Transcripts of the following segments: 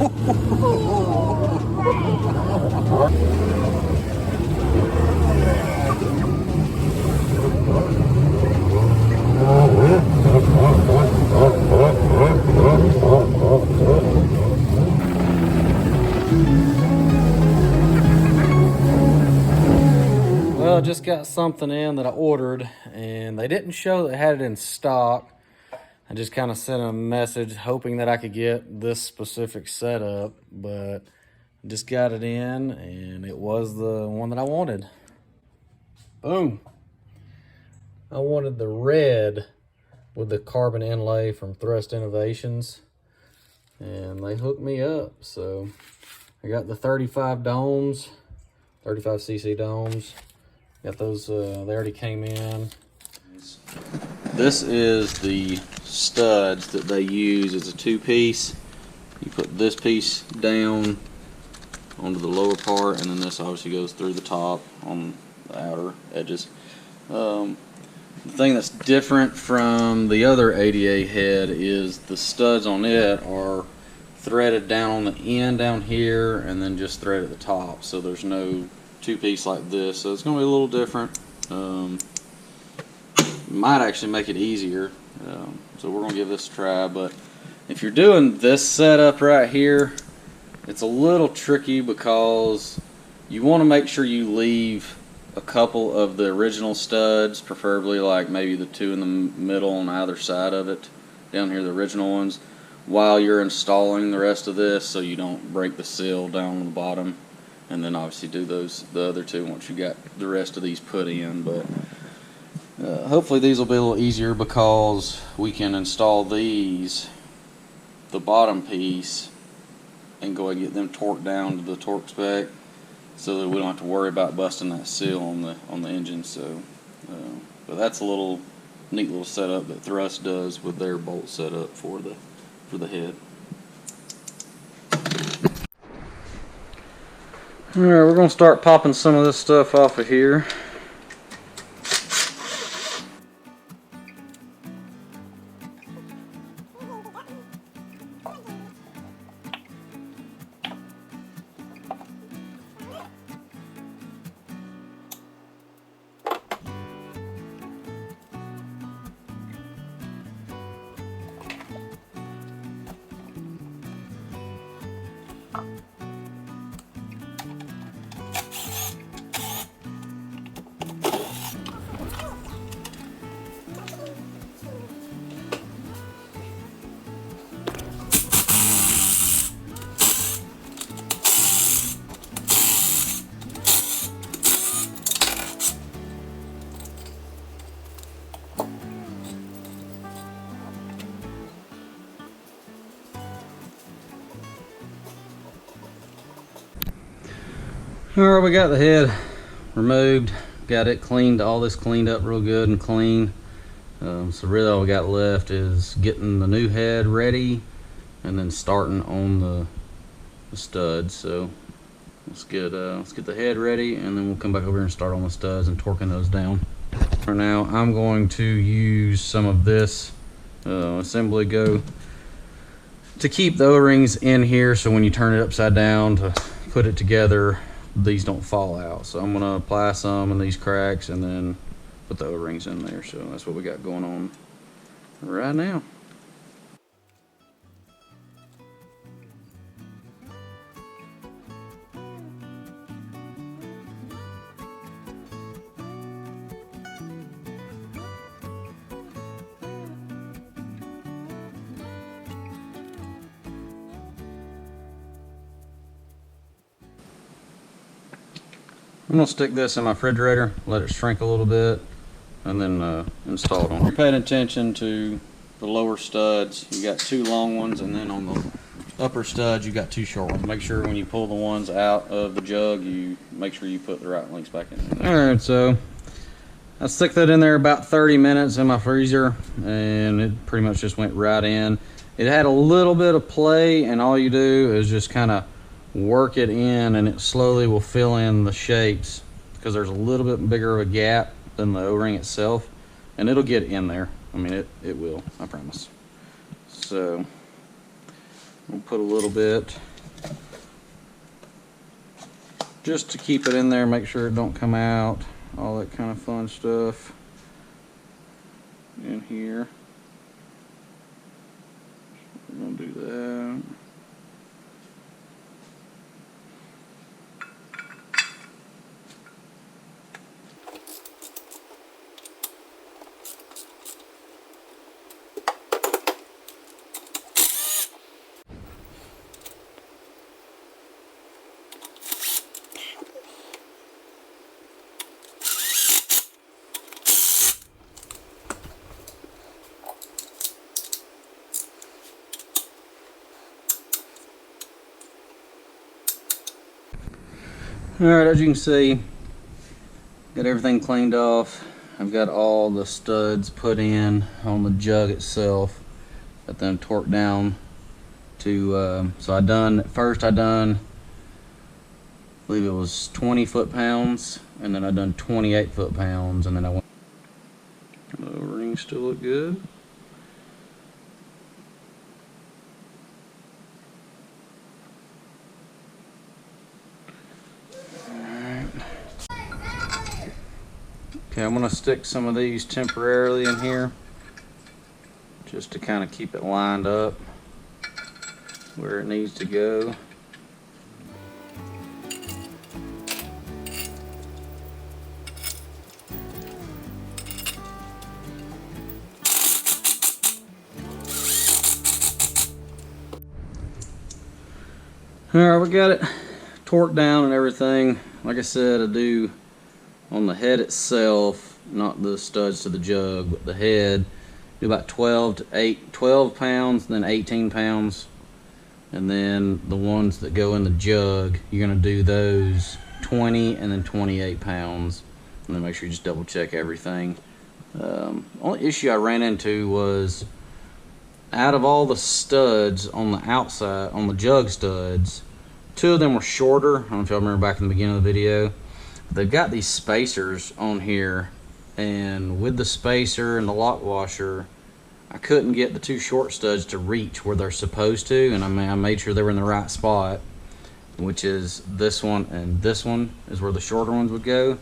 Well, I just got something in that I ordered, and they didn't show that they had it in stock. I just kind of sent a message hoping that I could get this specific setup, but I just got it in, and it was the one that I wanted. Boom. I wanted the red with the carbon inlay from Thrust Innovations, and they hooked me up. So I got the 35 domes, 35cc domes. Got those, they already came in. This is the studs that they use. It's a two-piece. You put this piece down onto the lower part, and then this obviously goes through the top on the outer edges. The thing that's different from the other ADA head is the studs on it are threaded down on the end down here and then just threaded at the top, so there's no two-piece like this, so it's going to be a little different. Might actually make it easier, so we're going to give this a try. But if you're doing this setup right here, it's a little tricky because you want to make sure you leave a couple of the original studs, preferably like maybe the two in the middle on either side of it, down here, the original ones, while you're installing the rest of this, so you don't break the seal down on the bottom. And then obviously do the other two once you got the rest of these put in. But hopefully these will be a little easier because we can install these, the bottom piece, and go ahead and get them torqued down to the torque spec, so that we don't have to worry about busting that seal on the engine. So, but that's a little neat little setup that Thrust does with their bolt setup for the head. Alright, we're going to start popping some of this stuff off of here. Alright, we got the head removed, got it cleaned, all this cleaned up real good and clean. So really all we got left is getting the new head ready and then starting on the studs. So let's get the head ready, and then we'll come back over here and start on the studs and torquing those down. For now, I'm going to use some of this assembly go to keep the O-rings in here, so when you turn it upside down to put it together, these don't fall out. So I'm going to apply some in these cracks and then put the O-rings in there. So that's what we got going on right now. I'm going to stick this in my refrigerator, let it shrink a little bit, and then install it on. You're paying attention to the lower studs. You got two long ones, and then on the upper studs you got two short ones. Make sure when you pull the ones out of the jug, you make sure you put the right links back in there. Alright, so I stuck that in there about 30 minutes in my freezer, and it pretty much just went right in. It had a little bit of play, and all you do is just kind of work it in, and it slowly will fill in the shapes because there's a little bit bigger of a gap than the O-ring itself, and it'll get in there. I mean, it will, I promise. So we'll put a little bit just to keep it in there, make sure it don't come out, all that kind of fun stuff in here. We're gonna do that. Alright, as you can see, got everything cleaned off. I've got all the studs put in on the jug itself. Got them torqued down to, so first I done, I believe it was 20 foot-pounds, and then I done 28 foot-pounds, and then I went, the rings still look good. Okay, I'm going to stick some of these temporarily in here just to kind of keep it lined up where it needs to go. Alright, we got it torqued down and everything. Like I said, I do on the head itself, not the studs to the jug, but the head, do about 12 pounds, then 18 pounds. And then the ones that go in the jug, you're gonna do those 20 and then 28 pounds. And then make sure you just double check everything. Only issue I ran into was, out of all the studs on the outside, on the jug studs, 2 of them were shorter. I don't know if y'all remember back in the beginning of the video. They've got these spacers on here, and with the spacer and the lock washer, I couldn't get the 2 short studs to reach where they're supposed to, and I made sure they were in the right spot, which is this one, and this one is where the shorter ones would go.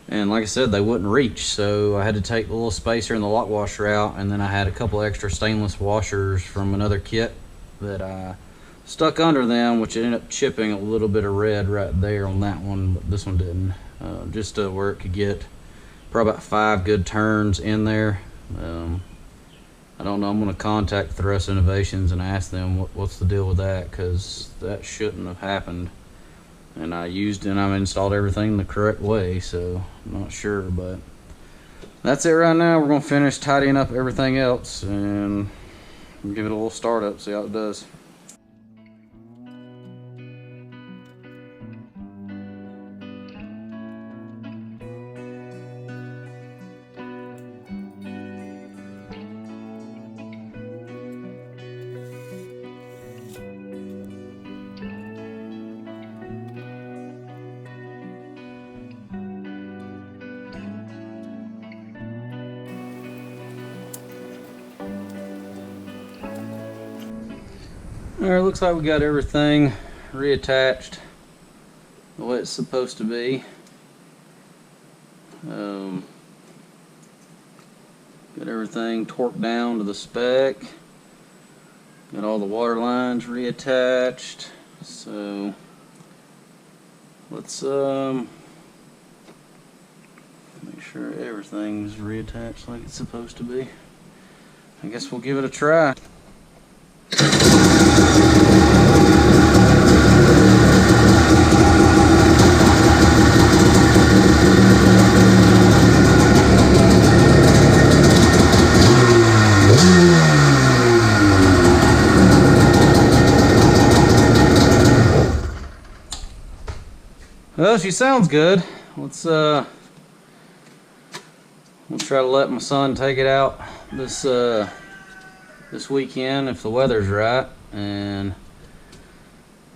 And like I said, they wouldn't reach, so I had to take the little spacer and the lock washer out, and then I had a couple extra stainless washers from another kit that I stuck under them, which ended up chipping a little bit of red right there on that one, but this one didn't. Just to where it could get probably about 5 good turns in there. I don't know, I'm going to contact Thrust Innovations and ask them what's the deal with that, because that shouldn't have happened. And I installed everything the correct way, so I'm not sure, but that's it right now. We're going to finish tidying up everything else and give it a little startup, see how it does. Alright, looks like we got everything reattached the way it's supposed to be. Got everything torqued down to the spec. Got all the water lines reattached. So let's make sure everything's reattached like it's supposed to be. I guess we'll give it a try. Well, she sounds good. We'll try to let my son take it out this weekend if the weather's right, and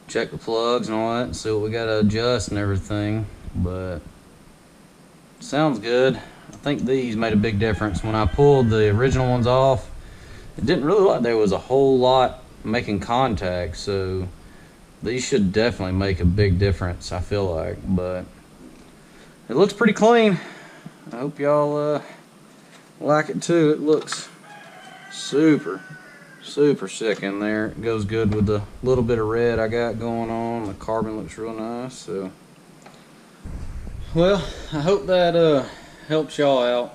check the plugs and all that and see what we got to adjust and everything. But sounds good. I think these made a big difference. When I pulled the original ones off, it didn't really look like there was a whole lot making contact, so These should definitely make a big difference, I feel like, but it looks pretty clean. I hope y'all like it too. It looks super sick in there. It goes good with the little bit of red I got going on. The carbon looks real nice. So, well, I hope that helps y'all out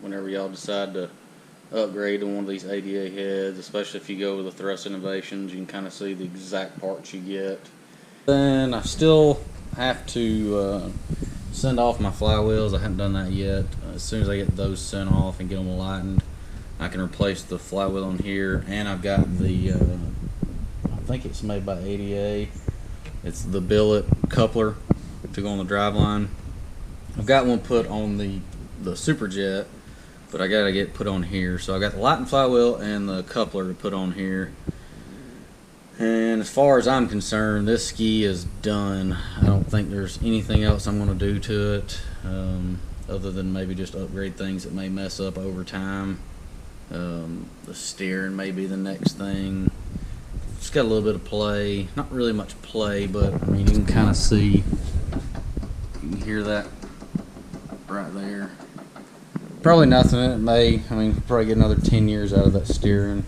whenever y'all decide to upgrade to one of these ADA heads, especially if you go with the Thrust Innovations. You can kind of see the exact parts you get. Then I still have to send off my flywheels. I haven't done that yet. As soon as I get those sent off and get them lightened, I can replace the flywheel on here. And I've got the I think it's made by ADA. It's the billet coupler to go on the driveline. I've got one put on the Superjet, but I gotta get put on here. So I got the lightened flywheel and the coupler to put on here. And as far as I'm concerned, this ski is done. I don't think there's anything else I'm going to do to it other than maybe just upgrade things that may mess up over time. The steering may be the next thing. Just got a little bit of play. Not really much play, but I mean, you can kind of see, you can hear that right there. Probably nothing. It may, I mean, probably get another 10 years out of that steering.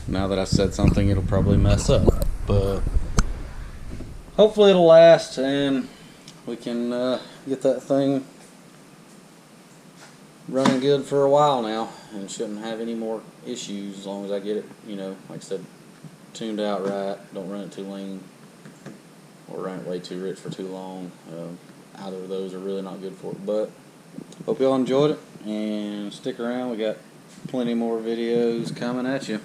Now that I said something, it'll probably mess up, but hopefully it'll last and we can get that thing running good for a while now and shouldn't have any more issues as long as I get it, you know, like I said, tuned out right. Don't run it too lean or run it way too rich for too long. Either of those are really not good for it, but hope y'all enjoyed it and stick around. We got plenty more videos coming at you.